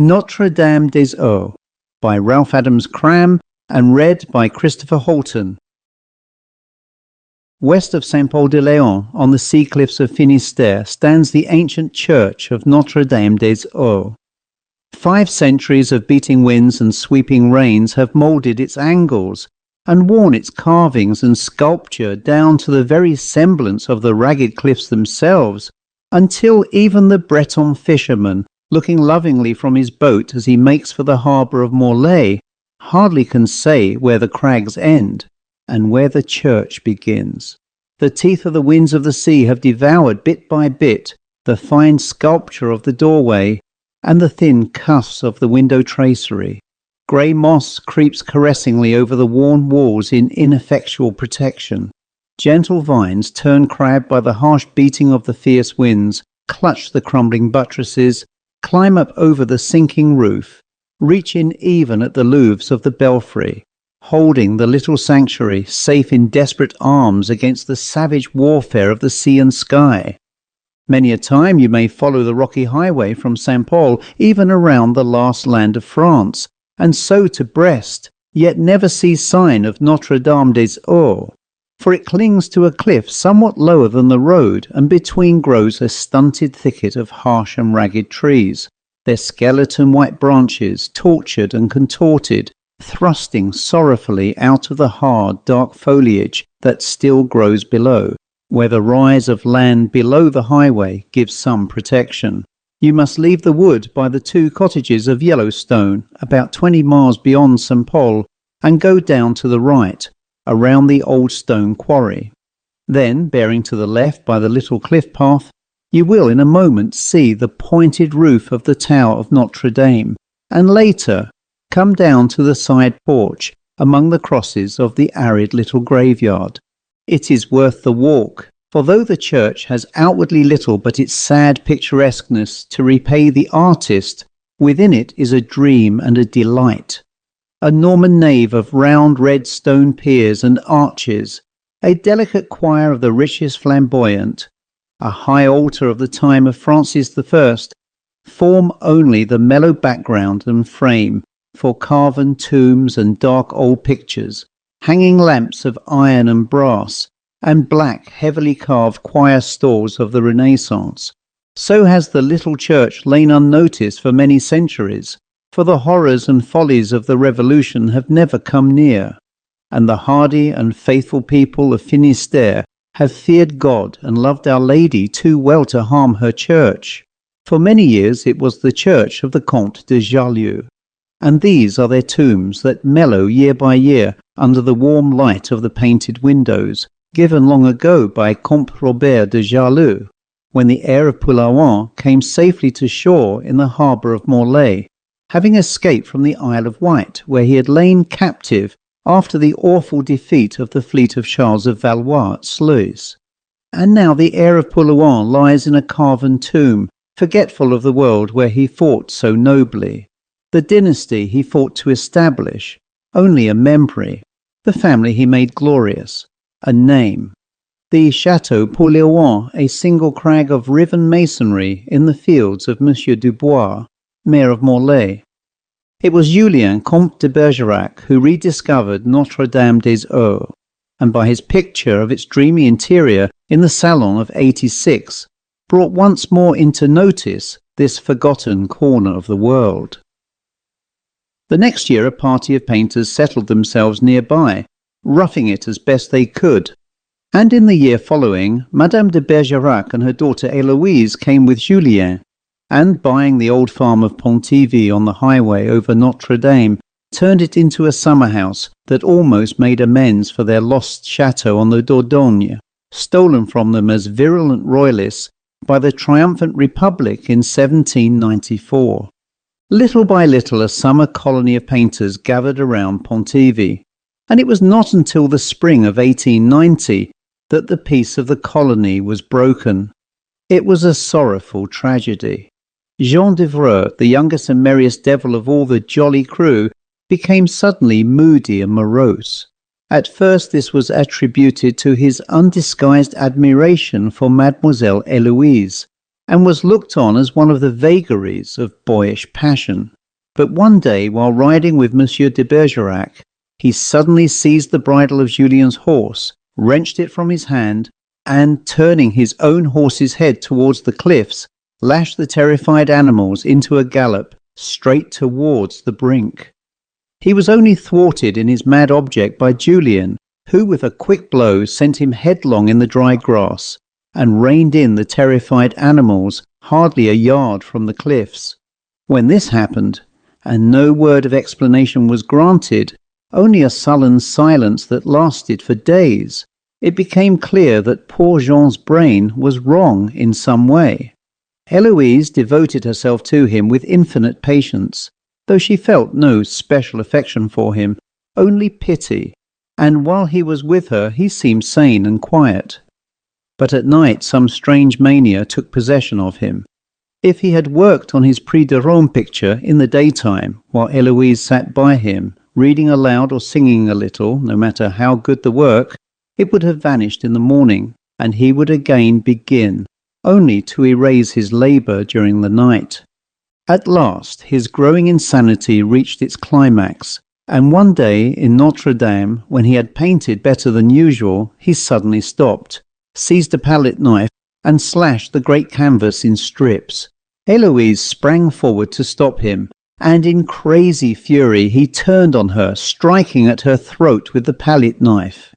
Notre Dame des Eaux by Ralph Adams Cram and read by Christopher Halton. West of Saint-Paul-de-Léon, on the sea cliffs of Finistère, stands the ancient church of Notre Dame des Eaux. 5 centuries of beating winds and sweeping rains have moulded its angles and worn its carvings and sculpture down to the very semblance of the ragged cliffs themselves, until even the Breton fisherman, looking lovingly from his boat as he makes for the harbour of Morlaix, hardly can say where the crags end and where the church begins. The teeth of the winds of the sea have devoured bit by bit the fine sculpture of the doorway and the thin cuffs of the window tracery. Grey moss creeps caressingly over the worn walls in ineffectual protection. Gentle vines, turn crabbed by the harsh beating of the fierce winds, clutch the crumbling buttresses, climb up over the sinking roof, reach in even at the louvres of the belfry, holding the little sanctuary safe in desperate arms against the savage warfare of the sea and sky. Many a time you may follow the rocky highway from St. Paul even around the last land of France, and so to Brest, yet never see sign of Notre Dame des Eaux, for it clings to a cliff somewhat lower than the road, and between grows a stunted thicket of harsh and ragged trees, their skeleton white branches tortured and contorted, thrusting sorrowfully out of the hard, dark foliage that still grows below, where the rise of land below the highway gives some protection. You must leave the wood by the 2 cottages of Yellowstone, about 20 miles beyond St. Paul, and go down to the right, around the old stone quarry. Then, bearing to the left by the little cliff path, you will in a moment see the pointed roof of the tower of Notre Dame, and later come down to the side porch among the crosses of the arid little graveyard. It is worth the walk, for though the church has outwardly little but its sad picturesqueness to repay the artist, within it is a dream and a delight. A Norman nave of round red stone piers and arches, a delicate choir of the richest flamboyant, a high altar of the time of Francis I, form only the mellow background and frame for carven tombs and dark old pictures, hanging lamps of iron and brass, and black, heavily carved choir stalls of the Renaissance. So has the little church lain unnoticed for many centuries, for the horrors and follies of the Revolution have never come near, and the hardy and faithful people of Finistère have feared God and loved Our Lady too well to harm her church. For many years it was the church of the Comte de Jallieu, and these are their tombs that mellow year by year under the warm light of the painted windows, given long ago by Comte Robert de Jallieu, when the heir of Pulawan came safely to shore in the harbour of Morlaix, having escaped from the Isle of Wight, where he had lain captive after the awful defeat of the fleet of Charles of Valois at Sluys. And now the heir of Pulawan lies in a carven tomb, forgetful of the world where he fought so nobly, the dynasty he fought to establish, only a memory, the family he made glorious, a name. The Château Pulawan, a single crag of riven masonry in the fields of Monsieur Dubois, Mayor of Morlaix. It was Julien, Comte de Bergerac, who rediscovered Notre Dame des Eaux, and by his picture of its dreamy interior in the Salon of '86, brought once more into notice this forgotten corner of the world. The next year a party of painters settled themselves nearby, roughing it as best they could, and in the year following, Madame de Bergerac and her daughter Héloïse came with Julien, and buying the old farm of Pontivy on the highway over Notre Dame, turned it into a summer house that almost made amends for their lost chateau on the Dordogne, stolen from them as virulent royalists by the triumphant Republic in 1794. Little by little a summer colony of painters gathered around Pontivy, and it was not until the spring of 1890 that the peace of the colony was broken. It was a sorrowful tragedy. Jean Devreux, the youngest and merriest devil of all the jolly crew, became suddenly moody and morose. At first this was attributed to his undisguised admiration for Mademoiselle Héloïse, and was looked on as one of the vagaries of boyish passion. But one day, while riding with Monsieur de Bergerac, he suddenly seized the bridle of Julien's horse, wrenched it from his hand, and, turning his own horse's head towards the cliffs, lashed the terrified animals into a gallop straight towards the brink. He was only thwarted in his mad object by Julien, who with a quick blow sent him headlong in the dry grass, and reined in the terrified animals hardly a yard from the cliffs. When this happened, and no word of explanation was granted, only a sullen silence that lasted for days, it became clear that poor Jean's brain was wrong in some way. Eloise devoted herself to him with infinite patience, though she felt no special affection for him, only pity, and while he was with her he seemed sane and quiet. But at night some strange mania took possession of him. If he had worked on his Prix de Rome picture in the daytime, while Eloise sat by him, reading aloud or singing a little, no matter how good the work, it would have vanished in the morning, and he would again begin, only to erase his labour during the night. At last his growing insanity reached its climax, and one day in Notre Dame, when he had painted better than usual, he suddenly stopped, seized a palette knife, and slashed the great canvas in strips. Eloise sprang forward to stop him, and in crazy fury he turned on her, striking at her throat with the palette knife.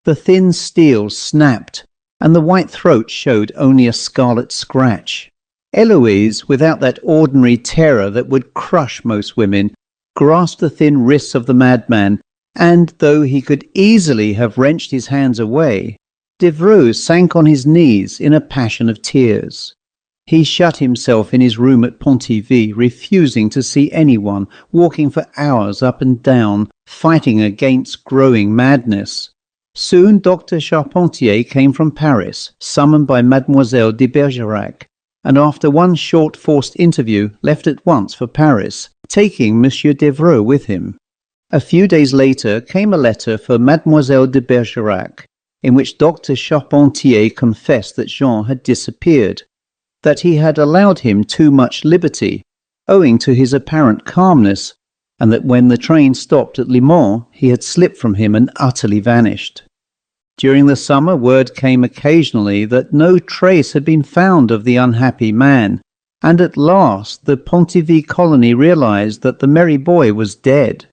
The thin steel snapped, and the white throat showed only a scarlet scratch. Eloise, without that ordinary terror that would crush most women, grasped the thin wrists of the madman, and though he could easily have wrenched his hands away, Devereux sank on his knees in a passion of tears. He shut himself in his room at Pontivy, refusing to see anyone, walking for hours up and down, fighting against growing madness. Soon Dr. Charpentier came from Paris, summoned by Mademoiselle de Bergerac, and after one short forced interview left at once for Paris, taking Monsieur Devereux with him. A few days later came a letter for Mademoiselle de Bergerac, in which Dr. Charpentier confessed that Jean had disappeared, that he had allowed him too much liberty, owing to his apparent calmness, and that when the train stopped at Le Mans, he had slipped from him and utterly vanished. During the summer, word came occasionally that no trace had been found of the unhappy man, and at last the Pontivy colony realized that the merry boy was dead.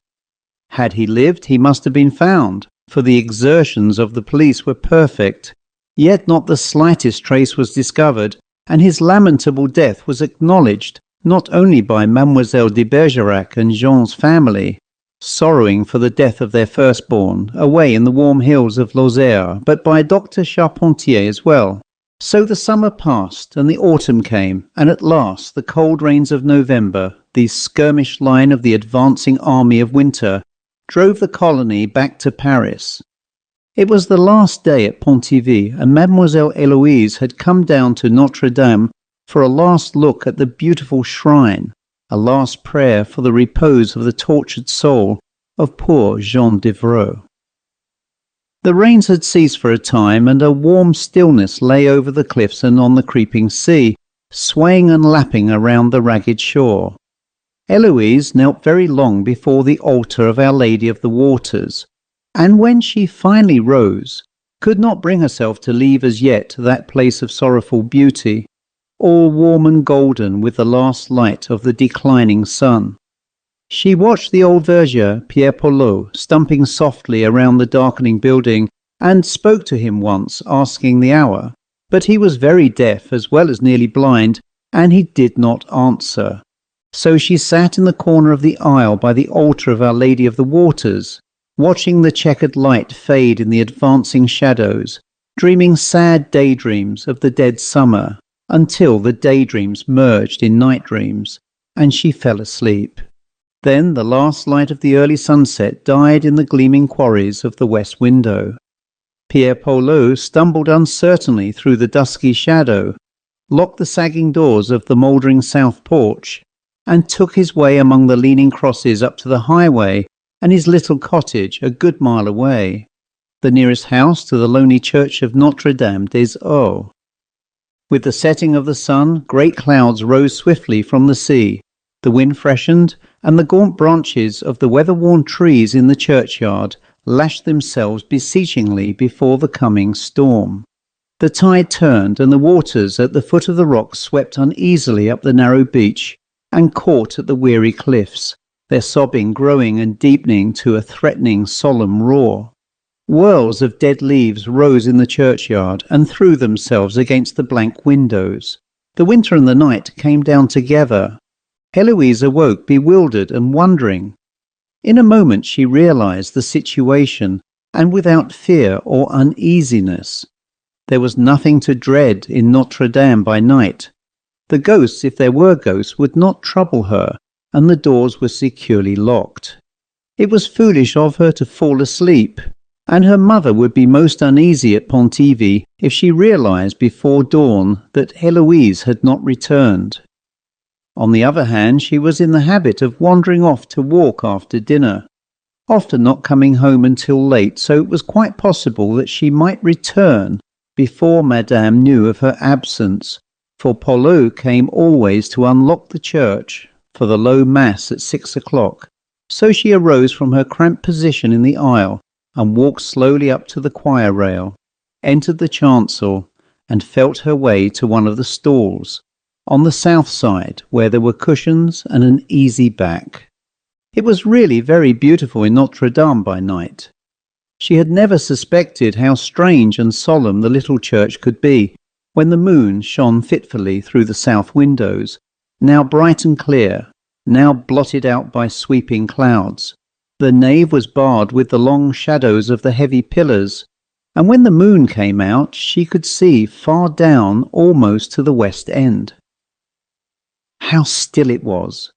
Had he lived, he must have been found, for the exertions of the police were perfect, yet not the slightest trace was discovered, and his lamentable death was acknowledged not only by Mademoiselle de Bergerac and Jean's family, sorrowing for the death of their firstborn away in the warm hills of Lozère, but by Dr. Charpentier as well. So the summer passed, and the autumn came, and at last the cold rains of November, the skirmish line of the advancing army of winter, drove the colony back to Paris. It was the last day at Pontivy, and Mademoiselle Héloïse had come down to Notre Dame for a last look at the beautiful shrine, a last prayer for the repose of the tortured soul of poor Jean Devereux. The rains had ceased for a time, and a warm stillness lay over the cliffs and on the creeping sea, swaying and lapping around the ragged shore. Héloïse knelt very long before the altar of Our Lady of the Waters, and when she finally rose, could not bring herself to leave as yet that place of sorrowful beauty, all warm and golden with the last light of the declining sun. She watched the old verger, Pierre Paulot, stumping softly around the darkening building, and spoke to him once, asking the hour, but he was very deaf as well as nearly blind, and he did not answer. So she sat in the corner of the aisle by the altar of Our Lady of the Waters, watching the checkered light fade in the advancing shadows, dreaming sad daydreams of the dead summer, until the daydreams merged in night dreams, and she fell asleep. Then the last light of the early sunset died in the gleaming quarries of the west window. Pierre Paulot stumbled uncertainly through the dusky shadow, locked the sagging doors of the mouldering south porch, and took his way among the leaning crosses up to the highway and his little cottage a good mile away, the nearest house to the lonely church of Notre Dame des Eaux. With the setting of the sun, great clouds rose swiftly from the sea. The wind freshened, and the gaunt branches of the weather-worn trees in the churchyard lashed themselves beseechingly before the coming storm. The tide turned, and the waters at the foot of the rocks swept uneasily up the narrow beach and caught at the weary cliffs, their sobbing growing and deepening to a threatening, solemn roar. Whirls of dead leaves rose in the churchyard and threw themselves against the blank windows. The winter and the night came down together. Heloise awoke bewildered and wondering. In a moment she realized the situation, and without fear or uneasiness. There was nothing to dread in Notre Dame by night. The ghosts, if there were ghosts, would not trouble her, and the doors were securely locked. It was foolish of her to fall asleep, and her mother would be most uneasy at Pontivy if she realized before dawn that Heloise had not returned. On the other hand, she was in the habit of wandering off to walk after dinner, often not coming home until late, so it was quite possible that she might return before Madame knew of her absence, for Paulot came always to unlock the church for the low mass at 6 o'clock. So she arose from her cramped position in the aisle and walked slowly up to the choir rail, entered the chancel, and felt her way to one of the stalls, on the south side, where there were cushions and an easy back. It was really very beautiful in Notre Dame by night. She had never suspected how strange and solemn the little church could be when the moon shone fitfully through the south windows, now bright and clear, now blotted out by sweeping clouds. The nave was barred with the long shadows of the heavy pillars, and when the moon came out she could see far down almost to the west end. How still it was!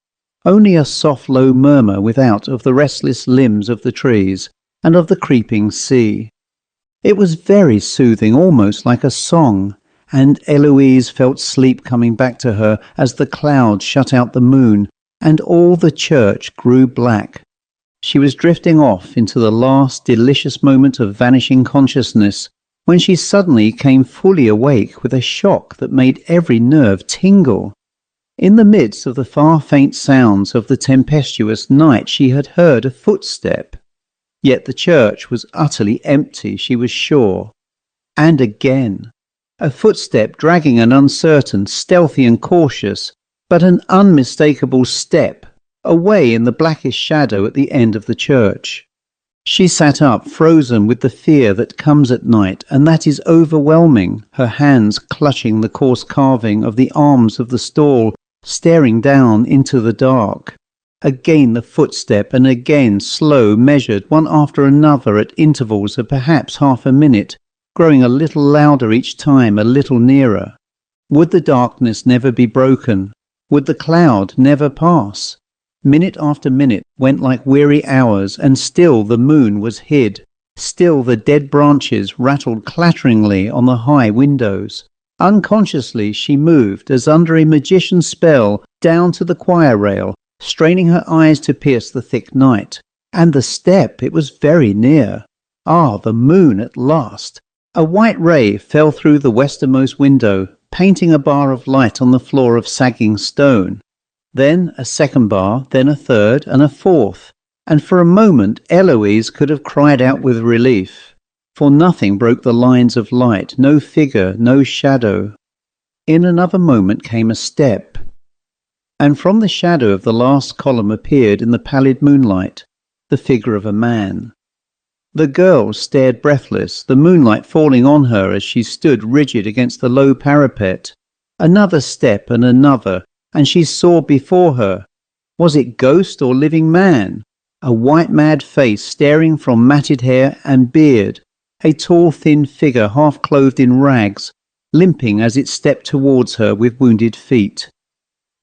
Only a soft low murmur without of the restless limbs of the trees and of the creeping sea. It was very soothing, almost like a song, and Heloise felt sleep coming back to her as the clouds shut out the moon and all the church grew black. She was drifting off into the last delicious moment of vanishing consciousness when she suddenly came fully awake with a shock that made every nerve tingle. In the midst of the far faint sounds of the tempestuous night she had heard a footstep. Yet the church was utterly empty, she was sure. And again, a footstep dragging an uncertain, stealthy and cautious, but an unmistakable step, away in the blackest shadow at the end of the church. She sat up, frozen with the fear that comes at night, and that is overwhelming, her hands clutching the coarse carving of the arms of the stall, staring down into the dark. Again the footstep, and again slow, measured, one after another at intervals of perhaps half a minute, growing a little louder each time, a little nearer. Would the darkness never be broken? Would the cloud never pass? Minute after minute went like weary hours, and still the moon was hid. Still the dead branches rattled clatteringly on the high windows. Unconsciously she moved, as under a magician's spell, down to the choir rail, straining her eyes to pierce the thick night. And the step, it was very near. Ah, the moon at last! A white ray fell through the westernmost window, painting a bar of light on the floor of sagging stone. Then a second bar, then a third, and a fourth, and for a moment Heloise could have cried out with relief, for nothing broke the lines of light, no figure, no shadow. In another moment came a step, and from the shadow of the last column appeared in the pallid moonlight the figure of a man. The girl stared breathless, the moonlight falling on her as she stood rigid against the low parapet. Another step and another, and she saw before her, was it ghost or living man? A white mad face staring from matted hair and beard, a tall thin figure half clothed in rags, limping as it stepped towards her with wounded feet.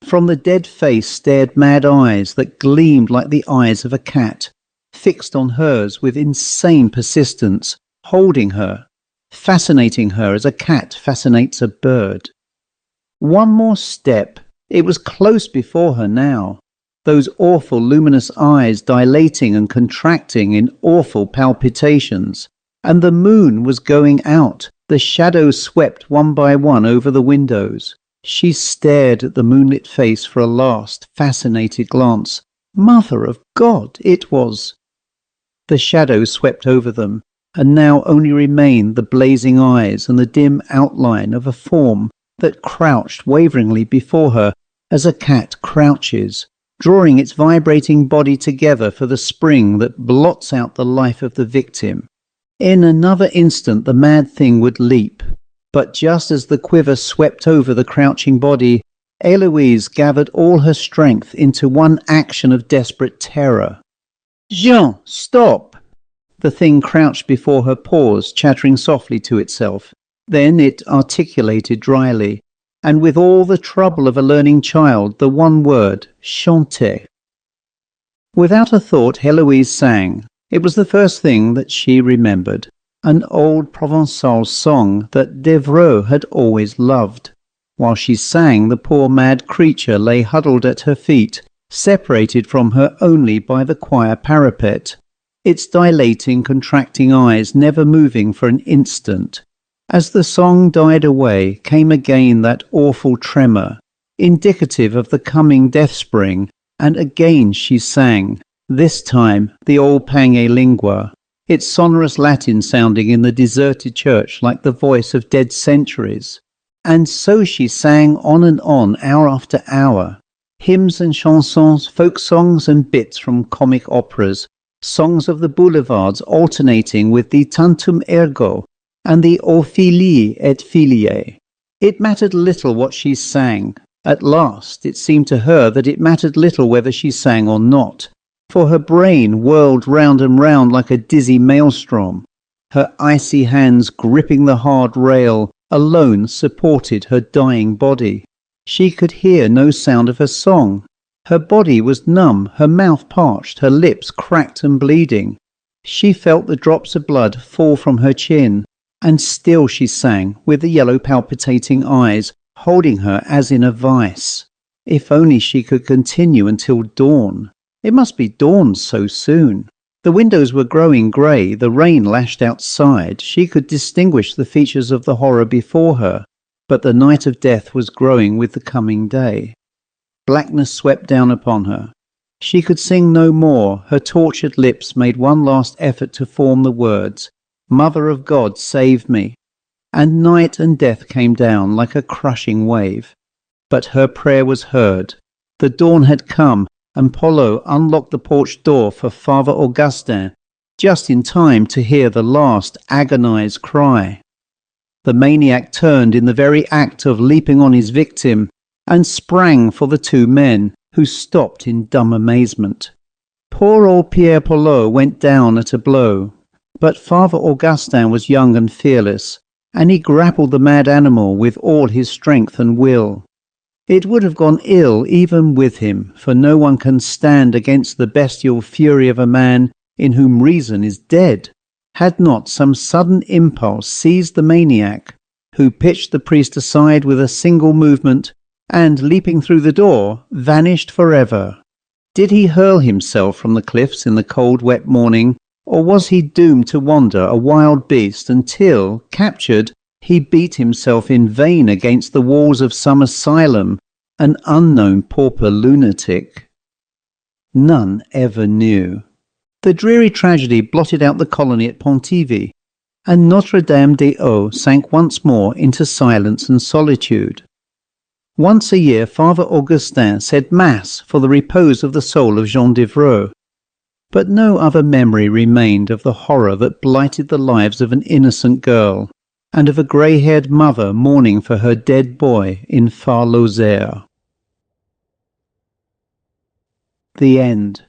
From the dead face stared mad eyes that gleamed like the eyes of a cat, fixed on hers with insane persistence, holding her, fascinating her as a cat fascinates a bird. One more step. It was close before her now, those awful luminous eyes dilating and contracting in awful palpitations, and the moon was going out, The shadows swept one by one over the windows. She stared at the moonlit face for a last, fascinated glance. Mother of God, it was! The shadows swept over them, and now only remained the blazing eyes and the dim outline of a form that crouched waveringly before her as a cat crouches, drawing its vibrating body together for the spring that blots out the life of the victim. In another instant the mad thing would leap, but just as the quiver swept over the crouching body, Eloise gathered all her strength into one action of desperate terror. "Jean, stop!" The thing crouched before her paused, chattering softly to itself. Then it articulated dryly, and with all the trouble of a learning child, the one word, "Chantez." Without a thought, Heloise sang. It was the first thing that she remembered, an old Provençal song that Devereux had always loved. While she sang, the poor mad creature lay huddled at her feet, separated from her only by the choir parapet, its dilating, contracting eyes never moving for an instant. As the song died away, came again that awful tremor, indicative of the coming death spring, and again she sang, this time the old Pange Lingua, its sonorous Latin sounding in the deserted church like the voice of dead centuries. And so she sang on, hour after hour, hymns and chansons, folk songs and bits from comic operas, songs of the boulevards alternating with the tantum ergo and the O filii et filiae. It mattered little what she sang. At last it seemed to her that it mattered little whether she sang or not, for her brain whirled round and round like a dizzy maelstrom. Her icy hands gripping the hard rail alone supported her dying body. She could hear no sound of her song. Her body was numb, her mouth parched, her lips cracked and bleeding. She felt the drops of blood fall from her chin, and still she sang, with the yellow palpitating eyes, holding her as in a vice. If only she could continue until dawn. It must be dawn so soon. The windows were growing grey, the rain lashed outside. She could distinguish the features of the horror before her, but the night of death was growing with the coming day. Blackness swept down upon her. She could sing no more. Her tortured lips made one last effort to form the words, "Mother of God, save me." And night and death came down like a crushing wave. But her prayer was heard. The dawn had come, and Polo unlocked the porch door for Father Augustin, just in time to hear the last agonized cry. The maniac turned in the very act of leaping on his victim, and sprang for the two men, who stopped in dumb amazement. Poor old Pierre Polo went down at a blow, but Father Augustin was young and fearless, and he grappled the mad animal with all his strength and will. It would have gone ill even with him, for no one can stand against the bestial fury of a man in whom reason is dead, had not some sudden impulse seized the maniac, who pitched the priest aside with a single movement, and, leaping through the door, vanished forever. Did he hurl himself from the cliffs in the cold, wet morning, or was he doomed to wander a wild beast until, captured, he beat himself in vain against the walls of some asylum, an unknown pauper lunatic? None ever knew. The dreary tragedy blotted out the colony at Pontivy, and Notre Dame des Eaux sank once more into silence and solitude. Once a year Father Augustin said Mass for the repose of the soul of Jean Devereux, but no other memory remained of the horror that blighted the lives of an innocent girl, and of a grey-haired mother mourning for her dead boy in far Lozère. The end.